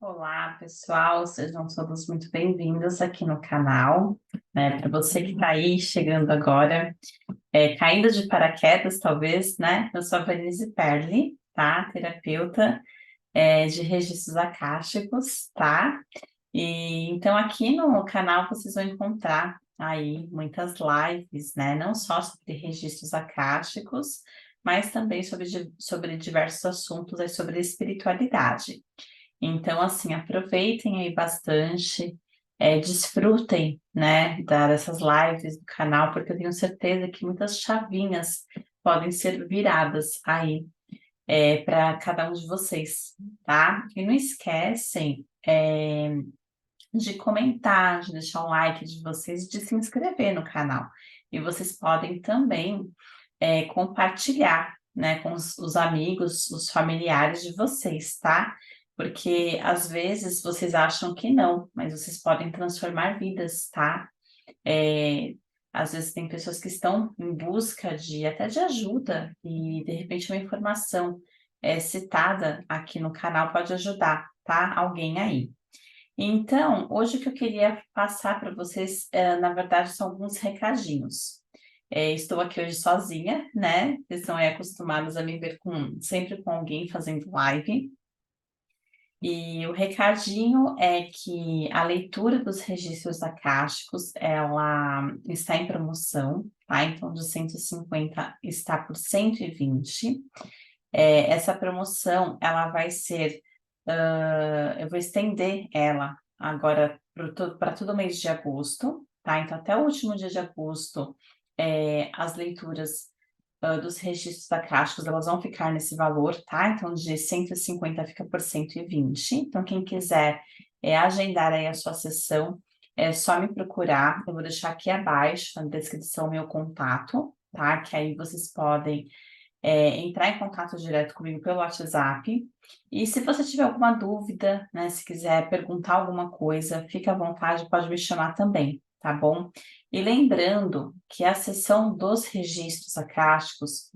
Olá, pessoal, sejam todos muito bem-vindos aqui no canal, né? Para você que está aí chegando agora, caindo de paraquedas, talvez, né? Eu sou a Vanise Perli, tá? Terapeuta, de registros akáshicos, tá? E então aqui no canal vocês vão encontrar aí muitas lives, né? Não só sobre registros akáshicos, mas também sobre diversos assuntos aí sobre espiritualidade. Então, assim, aproveitem aí bastante, desfrutem, né, dessas lives do canal, porque eu tenho certeza que muitas chavinhas podem ser viradas aí para cada um de vocês, tá? E não esquecem de comentar, de deixar o like de vocês, de se inscrever no canal. E vocês podem também compartilhar, né, com os amigos, os familiares de vocês, tá? Porque às vezes vocês acham que não, mas vocês podem transformar vidas, tá? É, Às vezes tem pessoas que estão em busca de até de ajuda e de repente uma informação citada aqui no canal pode ajudar, tá? Alguém aí. Então, hoje o que eu queria passar para vocês, na verdade, são alguns recadinhos. Estou aqui hoje sozinha, né? Vocês estão aí acostumados a me ver sempre com alguém fazendo live. E o recadinho é que a leitura dos registros akáshicos, ela está em promoção, tá? Então, de 150 está por 120. Essa promoção, ela vai ser, eu vou estender ela agora para todo mês de agosto, tá? Então, até o último dia de agosto, as leituras dos registros acásticos, elas vão ficar nesse valor, tá? Então, de 150 fica por 120. Então, quem quiser agendar aí a sua sessão, é só me procurar. Eu vou deixar aqui abaixo, na descrição, meu contato, tá? Que aí vocês podem entrar em contato direto comigo pelo WhatsApp. E se você tiver alguma dúvida, né, se quiser perguntar alguma coisa, fique à vontade, pode me chamar também, tá bom? E lembrando que a sessão dos registros akáshicos,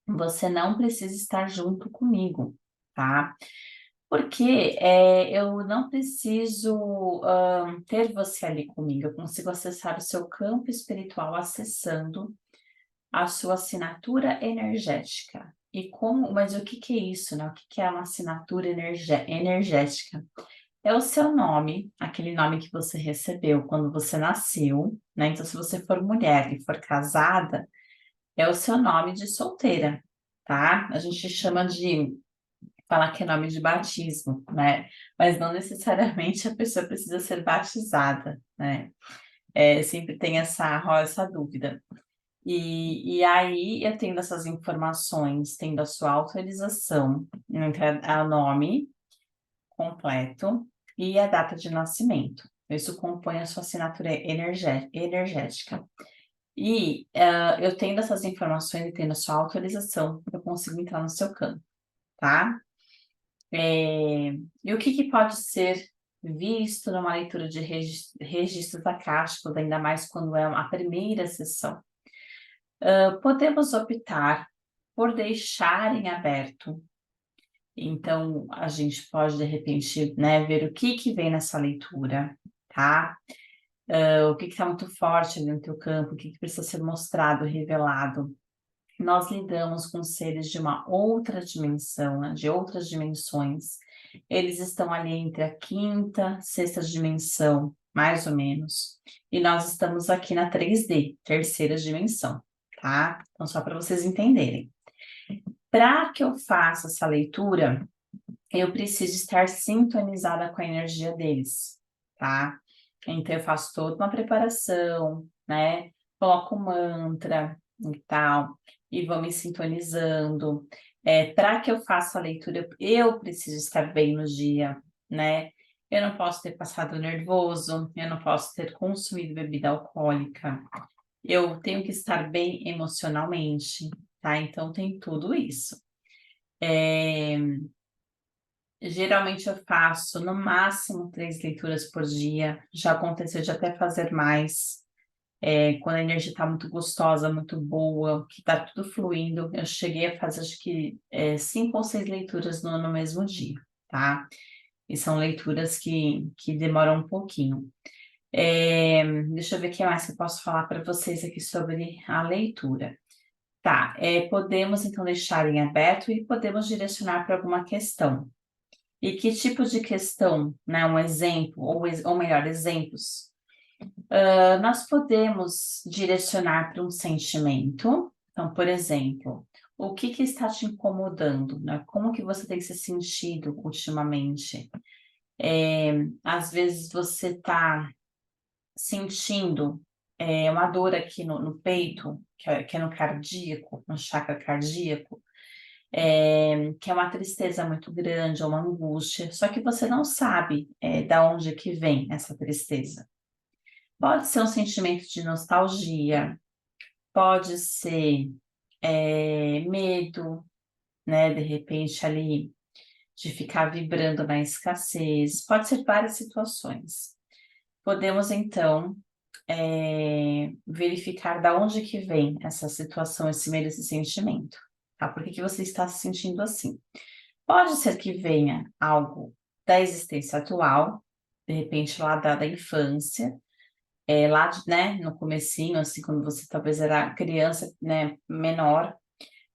você não precisa estar junto comigo, tá? Porque eu não preciso ter você ali comigo, eu consigo acessar o seu campo espiritual acessando a sua assinatura energética. Mas o que é isso, né? O que é uma assinatura energética? É o seu nome, aquele nome que você recebeu quando você nasceu, né? Então, se você for mulher e for casada, é o seu nome de solteira, tá? A gente chama de falar que é nome de batismo, né? Mas não necessariamente a pessoa precisa ser batizada, né? Sempre tem rola essa dúvida. E aí, eu tendo essas informações, tendo a sua autorização, entre o nome completo e a data de nascimento. Isso compõe a sua assinatura energética. E eu tendo essas informações e tendo a sua autorização, eu consigo entrar no seu campo, tá? E o que pode ser visto numa leitura de registros akáshicos, ainda mais quando é a primeira sessão? Podemos optar por deixar em aberto. Então, a gente pode, de repente, né, ver o que vem nessa leitura, tá? O que está muito forte ali no teu campo, o que precisa ser mostrado, revelado. Nós lidamos com seres de uma outra dimensão, né, de outras dimensões. Eles estão ali entre a quinta, sexta dimensão, mais ou menos. E nós estamos aqui na 3D, terceira dimensão, tá? Então, só para vocês entenderem. Para que eu faça essa leitura, eu preciso estar sintonizada com a energia deles, tá? Então, eu faço toda uma preparação, né? Coloco um mantra e tal, e vou me sintonizando. Para que eu faça a leitura, eu preciso estar bem no dia, né? Eu não posso ter passado nervoso, eu não posso ter consumido bebida alcoólica, eu tenho que estar bem emocionalmente, tá? Então, tem tudo isso. Geralmente eu faço no máximo 3 leituras por dia. Já aconteceu de até fazer mais. Quando a energia está muito gostosa, muito boa, que está tudo fluindo. Eu cheguei a fazer acho que 5 ou 6 leituras no mesmo dia, tá? E são leituras que demoram um pouquinho. Deixa eu ver o que mais que eu posso falar para vocês aqui sobre a leitura. Tá, podemos então deixar em aberto e podemos direcionar para alguma questão. E que tipo de questão, né? Um exemplo, ou melhor, exemplos. Nós podemos direcionar para um sentimento. Então, por exemplo, o que está te incomodando, né? Como que você tem se sentido ultimamente? Às vezes você está sentindo uma dor aqui no peito, que é no cardíaco, no chakra cardíaco, que é uma tristeza muito grande, ou uma angústia, só que você não sabe da onde que vem essa tristeza. Pode ser um sentimento de nostalgia, pode ser medo, né? De repente ali de ficar vibrando na escassez, pode ser várias situações. Podemos então verificar da onde que vem essa situação, esse medo, esse sentimento, tá? Por que você está se sentindo assim? Pode ser que venha algo da existência atual, de repente lá da infância, lá né, no comecinho, assim, quando você talvez era criança, né, menor,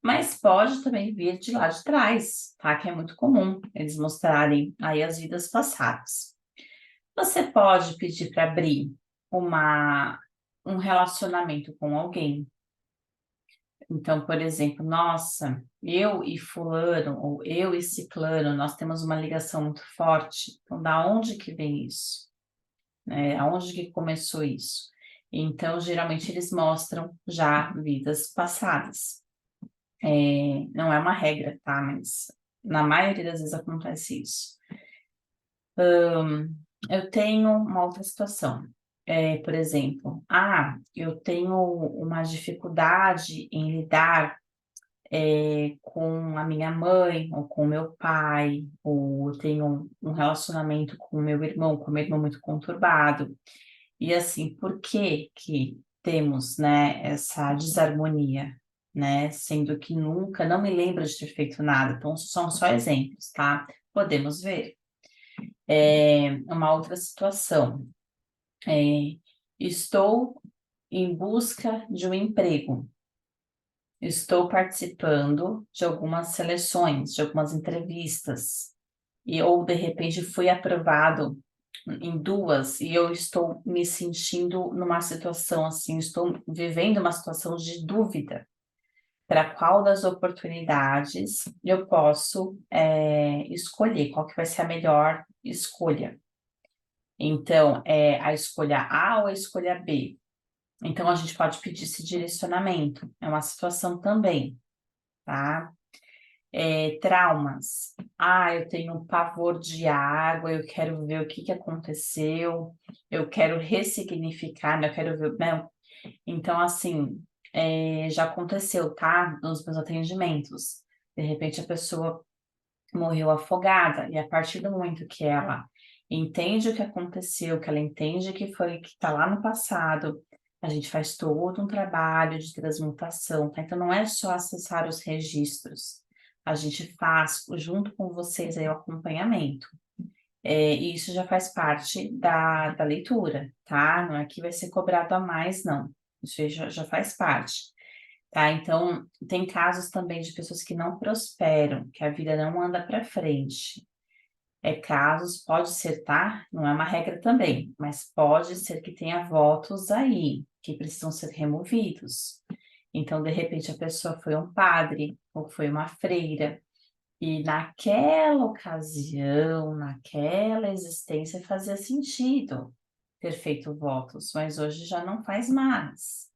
mas pode também vir de lá de trás, tá? Que é muito comum eles mostrarem aí as vidas passadas. Você pode pedir para abrir um relacionamento com alguém. Então, por exemplo, nossa, eu e fulano, ou eu e ciclano, nós temos uma ligação muito forte. Então, da onde que vem isso? Aonde que começou isso? Então, geralmente eles mostram já vidas passadas. Não é uma regra, tá? Mas na maioria das vezes acontece isso. Eu tenho uma outra situação. Por exemplo, eu tenho uma dificuldade em lidar com a minha mãe ou com o meu pai, ou eu tenho um relacionamento com o meu irmão muito conturbado. E assim, por que que temos, né, essa desarmonia, né? Sendo que nunca, não me lembro de ter feito nada. Então, são só exemplos, tá? Podemos ver. Uma outra situação. Estou em busca de um emprego. Estou participando de algumas seleções, de algumas entrevistas, ou de repente fui aprovado em duas e eu estou me sentindo numa situação assim, estou vivendo uma situação de dúvida para qual das oportunidades eu posso escolher, qual que vai ser a melhor escolha. Então, a escolha A ou a escolha B? Então, a gente pode pedir esse direcionamento, é uma situação também, tá? Traumas. Eu tenho um pavor de água, eu quero ver o que aconteceu, eu quero ressignificar, né? Eu quero ver, né? Então, assim, já aconteceu, tá? Nos meus atendimentos. De repente, a pessoa morreu afogada, e a partir do momento que ela entende o que aconteceu, que ela entende que foi que está lá no passado, a gente faz todo um trabalho de transmutação, tá? Então não é só acessar os registros, a gente faz junto com vocês aí o acompanhamento. E isso já faz parte da leitura, tá? Não é que vai ser cobrado a mais, não. Isso aí já faz parte. Tá? Então, tem casos também de pessoas que não prosperam, que a vida não anda para frente. Casos, pode ser, tá? Não é uma regra também, mas pode ser que tenha votos aí que precisam ser removidos. Então, de repente, a pessoa foi um padre ou foi uma freira, e naquela ocasião, naquela existência, fazia sentido ter feito votos, mas hoje já não faz mais.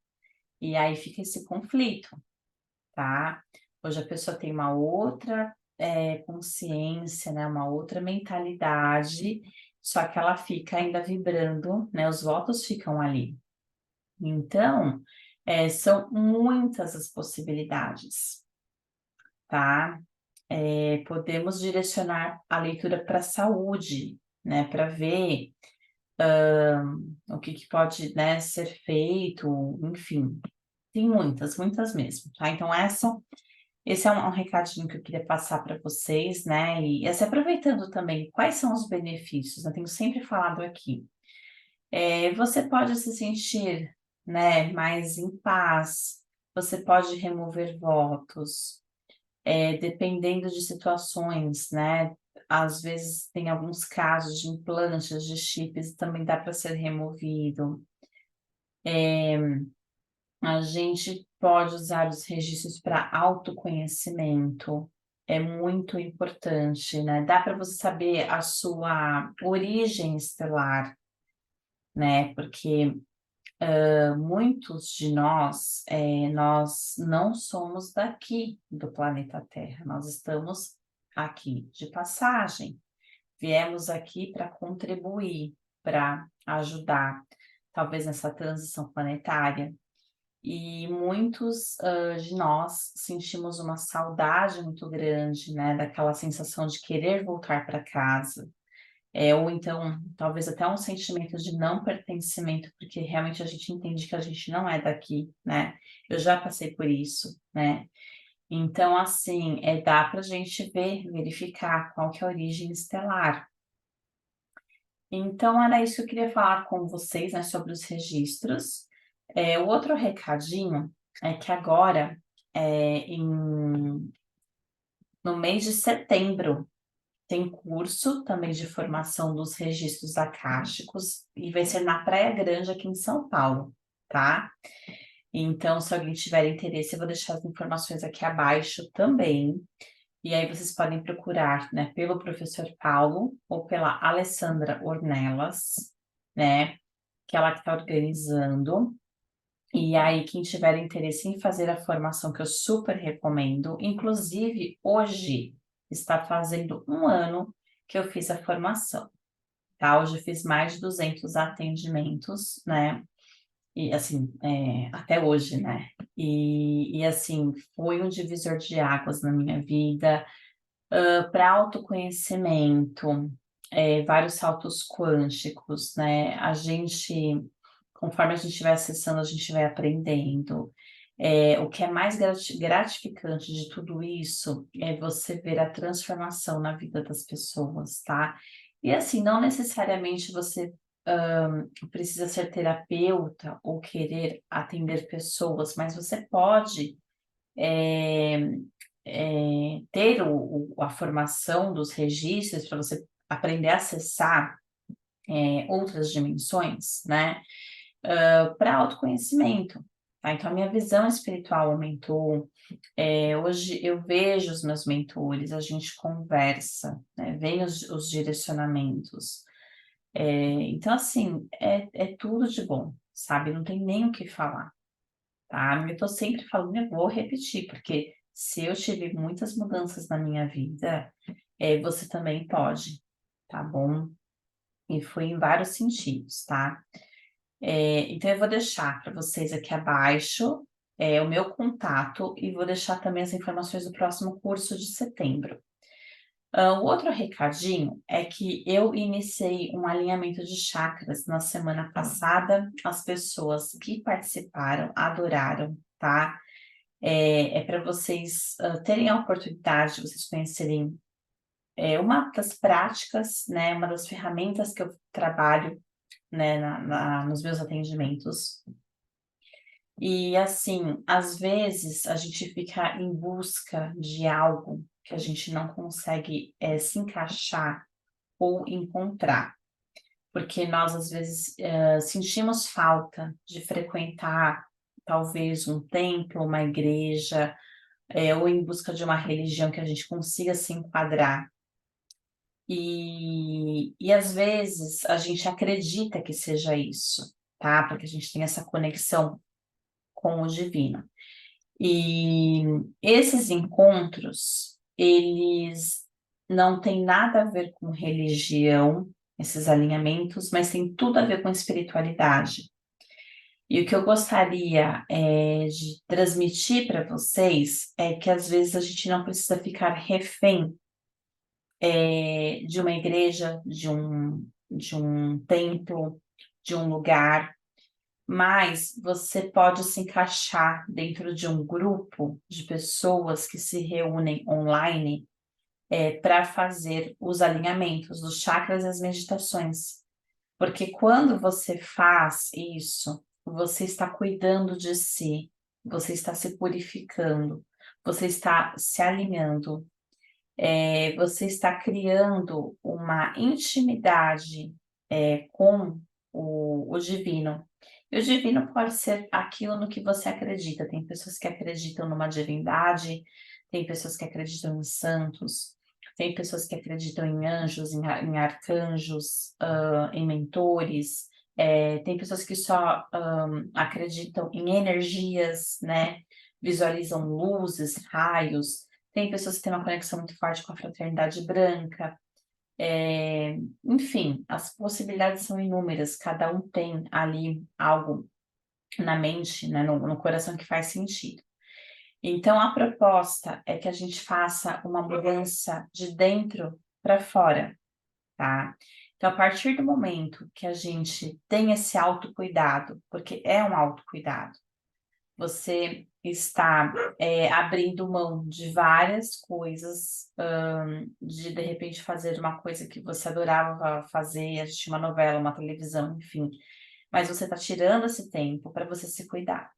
E aí fica esse conflito, tá? Hoje a pessoa tem uma outra consciência, né? Uma outra mentalidade, só que ela fica ainda vibrando, né? Os votos ficam ali. Então, são muitas as possibilidades, tá? Podemos direcionar a leitura para a saúde, né? Para ver o que pode, né, ser feito, enfim. Tem muitas, muitas mesmo, tá? Então, essa esse é um recadinho que eu queria passar para vocês, né? E assim, aproveitando também, quais são os benefícios? Eu tenho sempre falado aqui. Você pode se sentir, né, mais em paz, você pode remover votos, dependendo de situações, né? Às vezes tem alguns casos de implantes de chips, também dá para ser removido. A gente pode usar os registros para autoconhecimento, é muito importante, né? Dá para você saber a sua origem estelar, né? Porque muitos de nós não somos daqui do planeta Terra, nós estamos aqui de passagem. Viemos aqui para contribuir, para ajudar, talvez nessa transição planetária. E muitos de nós sentimos uma saudade muito grande, né? Daquela sensação de querer voltar para casa. Ou então, talvez até um sentimento de não pertencimento, porque realmente a gente entende que a gente não é daqui, né? Eu já passei por isso, né? Então, assim, dá para a gente verificar qual que é a origem estelar. Então, era isso que eu queria falar com vocês, né, sobre os registros. O outro recadinho é que agora, no mês de setembro, tem curso também de formação dos registros acásticos e vai ser na Praia Grande, aqui em São Paulo, tá? Então, se alguém tiver interesse, eu vou deixar as informações aqui abaixo também. E aí vocês podem procurar, né, pelo professor Paulo ou pela Alessandra Ornelas, né, que ela está organizando. E aí, quem tiver interesse em fazer a formação, que eu super recomendo, inclusive hoje está fazendo um ano que eu fiz a formação, tá? Hoje eu fiz mais de 200 atendimentos, né? E assim, até hoje, né? E assim, foi um divisor de águas na minha vida, para autoconhecimento, vários saltos quânticos, né? Conforme a gente vai acessando, a gente vai aprendendo. O que é mais gratificante de tudo isso é você ver a transformação na vida das pessoas, tá? E assim, não necessariamente você precisa ser terapeuta ou querer atender pessoas, mas você pode é, ter a formação dos registros para você aprender a acessar outras dimensões, né? Para autoconhecimento. Tá? Então, a minha visão espiritual aumentou. Hoje eu vejo os meus mentores, a gente conversa, né? Vem os direcionamentos. Então, assim, é tudo de bom, sabe? Não tem nem o que falar, tá? Eu estou sempre falando, eu vou repetir, porque se eu tive muitas mudanças na minha vida, você também pode, tá bom? E foi em vários sentidos, tá? Então, eu vou deixar para vocês aqui abaixo o meu contato e vou deixar também as informações do próximo curso de setembro. O outro recadinho é que eu iniciei um alinhamento de chakras na semana passada. As pessoas que participaram adoraram, tá? Para vocês terem a oportunidade de vocês conhecerem uma das práticas, né? Uma das ferramentas que eu trabalho, né, nos meus atendimentos. E assim, às vezes a gente fica em busca de algo que a gente não consegue se encaixar ou encontrar, porque nós às vezes sentimos falta de frequentar talvez um templo, uma igreja, ou em busca de uma religião que a gente consiga se enquadrar. E às vezes a gente acredita que seja isso, tá? Porque a gente tem essa conexão com o divino. E esses encontros, eles não têm nada a ver com religião, esses alinhamentos, mas tem tudo a ver com espiritualidade. E o que eu gostaria de transmitir para vocês é que às vezes a gente não precisa ficar refém de uma igreja, de um templo, de um lugar. mas você pode se encaixar dentro de um grupo de pessoas que se reúnem online para fazer os alinhamentos dos chakras e as meditações. Porque quando você faz isso, você está cuidando de si, você está se purificando, você está se alinhando, você está criando uma intimidade com o divino. E o divino pode ser aquilo no que você acredita. Tem pessoas que acreditam numa divindade, tem pessoas que acreditam em santos, tem pessoas que acreditam em anjos, em arcanjos, em mentores, tem pessoas que só acreditam em energias, né? Visualizam luzes, raios. Tem pessoas que têm uma conexão muito forte com a fraternidade branca. Enfim, as possibilidades são inúmeras, cada um tem ali algo na mente, né, no coração que faz sentido. Então, a proposta é que a gente faça uma mudança de dentro para fora, tá? Então, a partir do momento que a gente tem esse autocuidado, porque é um autocuidado, você está abrindo mão de várias coisas, de repente fazer uma coisa que você adorava fazer, assistir uma novela, uma televisão, enfim. Mas você está tirando esse tempo para você se cuidar.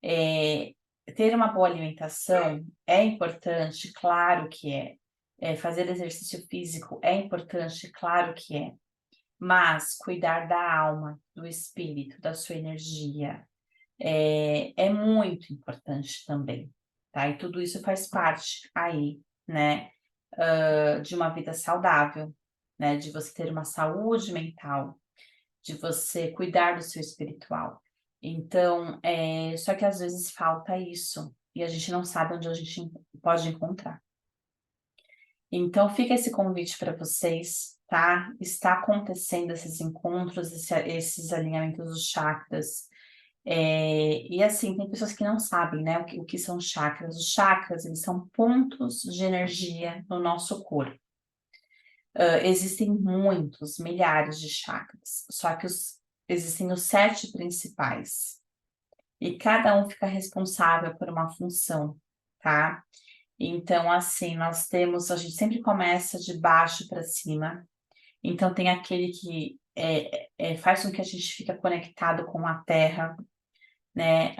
Ter uma boa alimentação é importante, claro que é. Fazer exercício físico é importante, claro que é. Mas cuidar da alma, do espírito, da sua energia, é muito importante também, tá? E tudo isso faz parte aí, né, de uma vida saudável, né? De você ter uma saúde mental, de você cuidar do seu espiritual. Então, só que às vezes falta isso e a gente não sabe onde a gente pode encontrar. Então, fica esse convite para vocês, tá? Está acontecendo esses encontros, esses alinhamentos dos chakras. E assim, tem pessoas que não sabem, né, o que são chakras. Os chakras, eles são pontos de energia no nosso corpo. Existem muitos, milhares de chakras, só que existem os 7 principais. E cada um fica responsável por uma função, tá? Então, assim, a gente sempre começa de baixo para cima. Então, tem aquele que faz com que a gente fique conectado com a terra, né?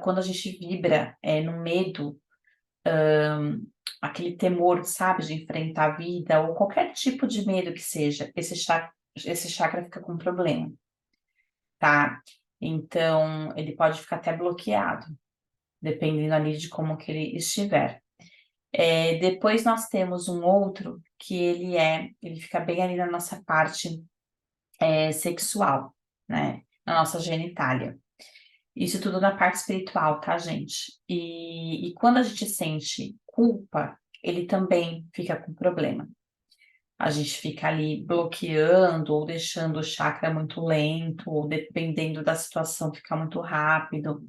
Quando a gente vibra no medo, aquele temor, sabe, de enfrentar a vida, ou qualquer tipo de medo que seja, esse chakra fica com problema, tá? Então, ele pode ficar até bloqueado, dependendo ali de como que ele estiver. Depois nós temos um outro que ele fica bem ali na nossa parte sexual, né? Na nossa genitália. Isso tudo na parte espiritual, tá, gente? E quando a gente sente culpa, ele também fica com problema. A gente fica ali bloqueando ou deixando o chakra muito lento, ou dependendo da situação, fica muito rápido.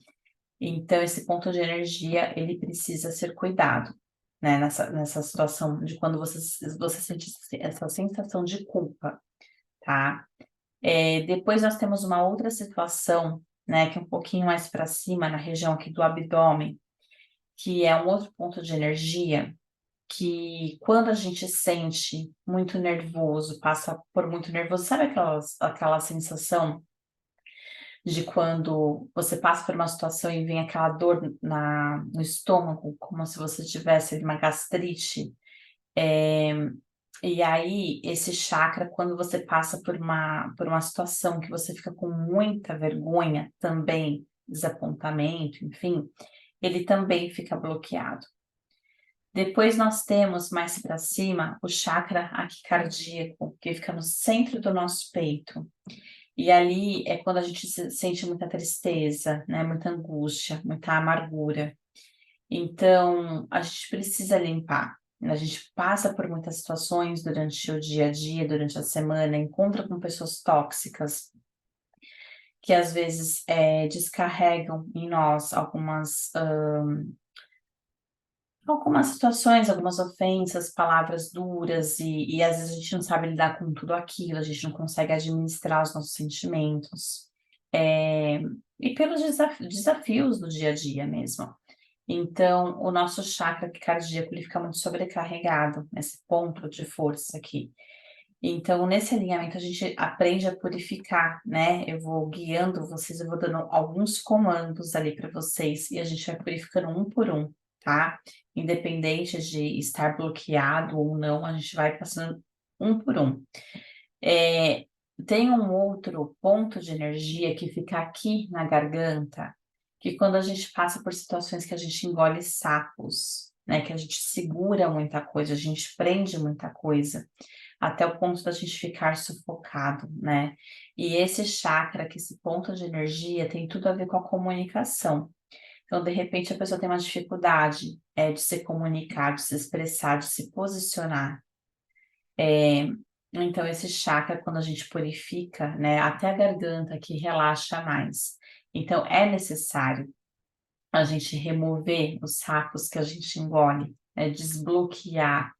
Então, esse ponto de energia, ele precisa ser cuidado, né? Nessa situação de quando você sente essa sensação de culpa, tá? Depois nós temos uma outra situação, né, que é um pouquinho mais para cima, na região aqui do abdômen, que é um outro ponto de energia, que quando a gente sente muito nervoso, passa por muito nervoso, sabe aquela sensação de quando você passa por uma situação e vem aquela dor no estômago, como se você tivesse uma gastrite? E aí, esse chakra, quando você passa por uma situação que você fica com muita vergonha também, desapontamento, enfim, ele também fica bloqueado. Depois nós temos mais para cima o chakra aqui cardíaco, que fica no centro do nosso peito. E ali é quando a gente sente muita tristeza, né? Muita angústia, muita amargura. Então, a gente precisa limpar. A gente passa por muitas situações durante o dia a dia, durante a semana, encontra com pessoas tóxicas que às vezes descarregam em nós algumas algumas situações, algumas ofensas, palavras duras, e às vezes a gente não sabe lidar com tudo aquilo, a gente não consegue administrar os nossos sentimentos. É, e pelos desafios do dia a dia mesmo. Então, o nosso chakra cardíaco ele fica muito sobrecarregado, nesse ponto de força aqui. Então, nesse alinhamento, a gente aprende a purificar, né? Eu vou guiando vocês, eu vou dando alguns comandos ali para vocês, e a gente vai purificando um por um, tá? Independente de estar bloqueado ou não, a gente vai passando um por um. É, tem um outro ponto de energia que fica aqui na garganta, que quando a gente passa por situações que a gente engole sapos, né? Que a gente segura muita coisa, a gente prende muita coisa até o ponto da gente ficar sufocado, né? E esse chakra, que esse ponto de energia, tem tudo a ver com a comunicação. Então, de repente, a pessoa tem uma dificuldade de se comunicar, de se expressar, de se posicionar. Então, esse chakra, quando a gente purifica, né, até a garganta que relaxa mais. Então, é necessário a gente remover os sapos que a gente engole, né, desbloquear.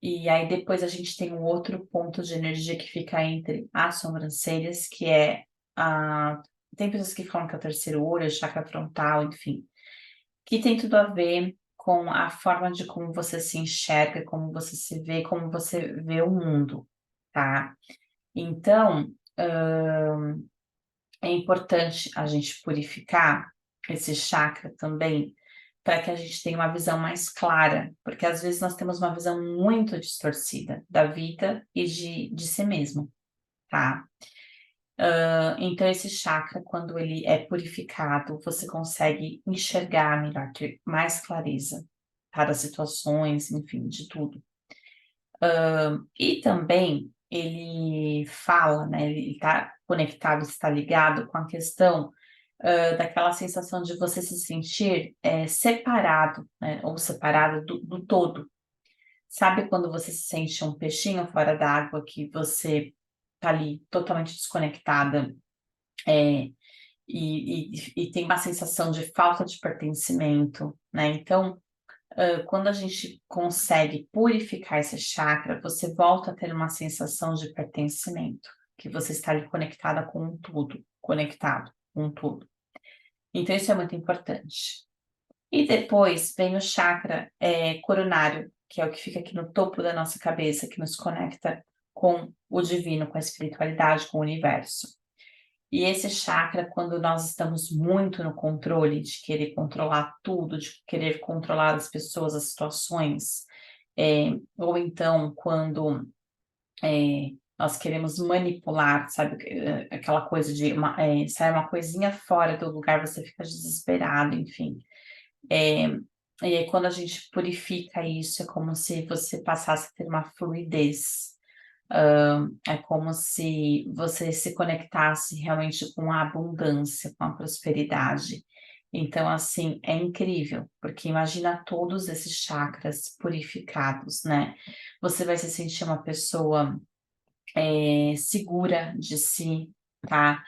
E aí depois a gente tem um outro ponto de energia que fica entre as sobrancelhas, que é a... Tem pessoas que falam que é o terceiro olho, chakra frontal, enfim. Que tem tudo a ver com a forma de como você se enxerga, como você se vê, como você vê o mundo, tá? Então, é importante a gente purificar esse chakra também, para que a gente tenha uma visão mais clara, porque às vezes nós temos uma visão muito distorcida da vida e de si mesmo, tá? Então, esse chakra, quando ele é purificado, você consegue enxergar melhor, ter mais clareza para as situações, enfim, de tudo. E também ele fala, né? Ele está conectado, está ligado com a questão daquela sensação de você se sentir separado, né? Ou separado do todo. Sabe quando você se sente um peixinho fora d'água, que você está ali totalmente desconectada, e tem uma sensação de falta de pertencimento, né? Então, quando a gente consegue purificar esse chakra, você volta a ter uma sensação de pertencimento, que você está ali conectada com um tudo, conectado com um tudo. Então, isso é muito importante. E depois vem o chakra coronário, que é o que fica aqui no topo da nossa cabeça, que nos conecta com o divino, com a espiritualidade, com o universo. E esse chakra, quando nós estamos muito no controle, de querer controlar tudo, de querer controlar as pessoas, as situações, ou então quando nós queremos manipular, sabe, aquela coisa de sair uma coisinha fora do lugar, você fica desesperado, enfim. E aí, quando a gente purifica isso, é como se você passasse a ter uma fluidez. É como se você se conectasse realmente com a abundância, com a prosperidade. Então, assim, é incrível, porque imagina todos esses chakras purificados, né? Você vai se sentir uma pessoa segura de si, tá?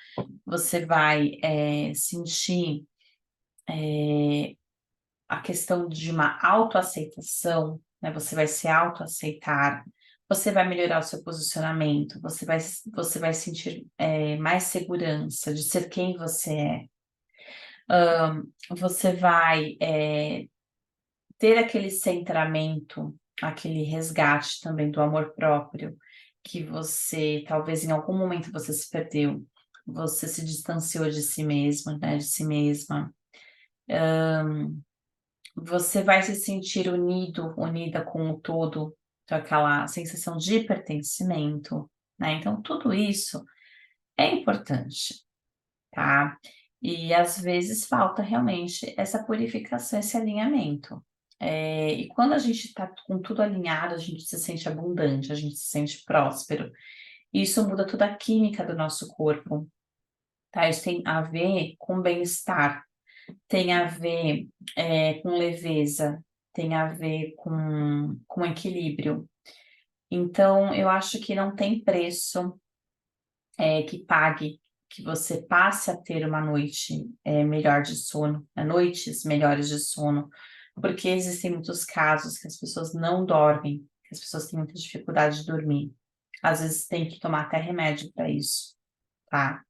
Você vai sentir a questão de uma autoaceitação, né? Você vai se autoaceitar, você vai melhorar o seu posicionamento, você vai sentir mais segurança de ser quem você é. Você vai ter aquele centramento, aquele resgate também do amor próprio, que você, talvez em algum momento você se perdeu, você se distanciou de si mesmo, né, de si mesma. Você vai se sentir unido, unida com o todo, com aquela sensação de pertencimento, né? Então, tudo isso é importante, tá? E às vezes falta realmente essa purificação, esse alinhamento. E quando a gente está com tudo alinhado, a gente se sente abundante, a gente se sente próspero. Isso muda toda a química do nosso corpo, tá? Isso tem a ver com bem-estar, tem a ver com leveza, tem a ver com equilíbrio. Então, eu acho que não tem preço que pague que você passe a ter uma noite melhor de sono, noites melhores de sono, porque existem muitos casos que as pessoas não dormem, que as pessoas têm muita dificuldade de dormir. Às vezes tem que tomar até remédio para isso, tá?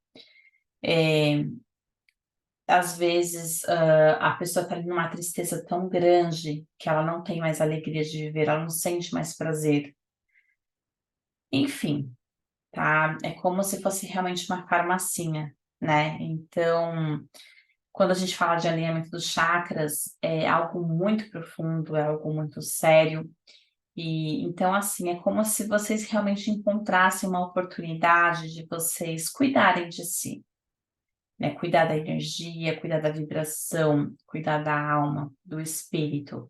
Às vezes a pessoa está numa tristeza tão grande que ela não tem mais alegria de viver, ela não sente mais prazer. Enfim, tá? É como se fosse realmente uma farmacinha, né? Então, quando a gente fala de alinhamento dos chakras, é algo muito profundo, é algo muito sério. E então, assim, é como se vocês realmente encontrassem uma oportunidade de vocês cuidarem de si, né? Cuidar da energia, cuidar da vibração, cuidar da alma, do espírito.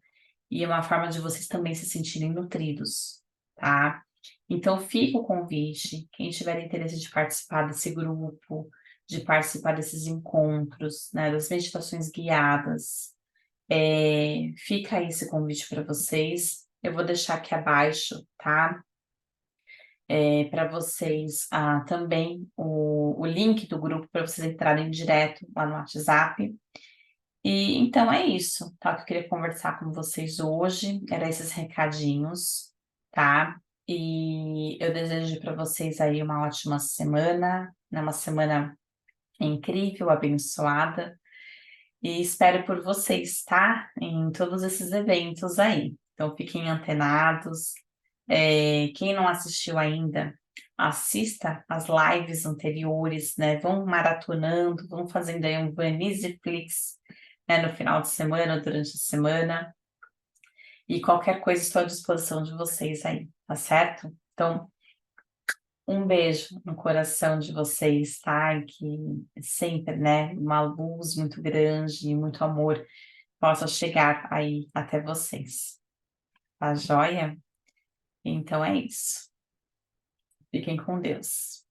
E é uma forma de vocês também se sentirem nutridos, tá? Então, fica o convite, quem tiver interesse de participar desse grupo, de participar desses encontros, né, das meditações guiadas, fica aí esse convite para vocês. Eu vou deixar aqui abaixo, tá? Para vocês também o link do grupo para vocês entrarem direto lá no WhatsApp. E então é isso, tá? Que eu queria conversar com vocês hoje, eram esses recadinhos, tá? E eu desejo para vocês aí uma ótima semana, né? Uma semana incrível, abençoada, e espero por vocês, tá? Em todos esses eventos aí. Então fiquem antenados. Quem não assistiu ainda, assista as lives anteriores, né? Vão maratonando, vão fazendo aí um Vanisiflix, né? No final de semana, durante a semana. E qualquer coisa estou à disposição de vocês aí, tá certo? Então, um beijo no coração de vocês, tá? E que sempre, né? Uma luz muito grande e muito amor possa chegar aí até vocês. Tá joia? Então é isso. Fiquem com Deus.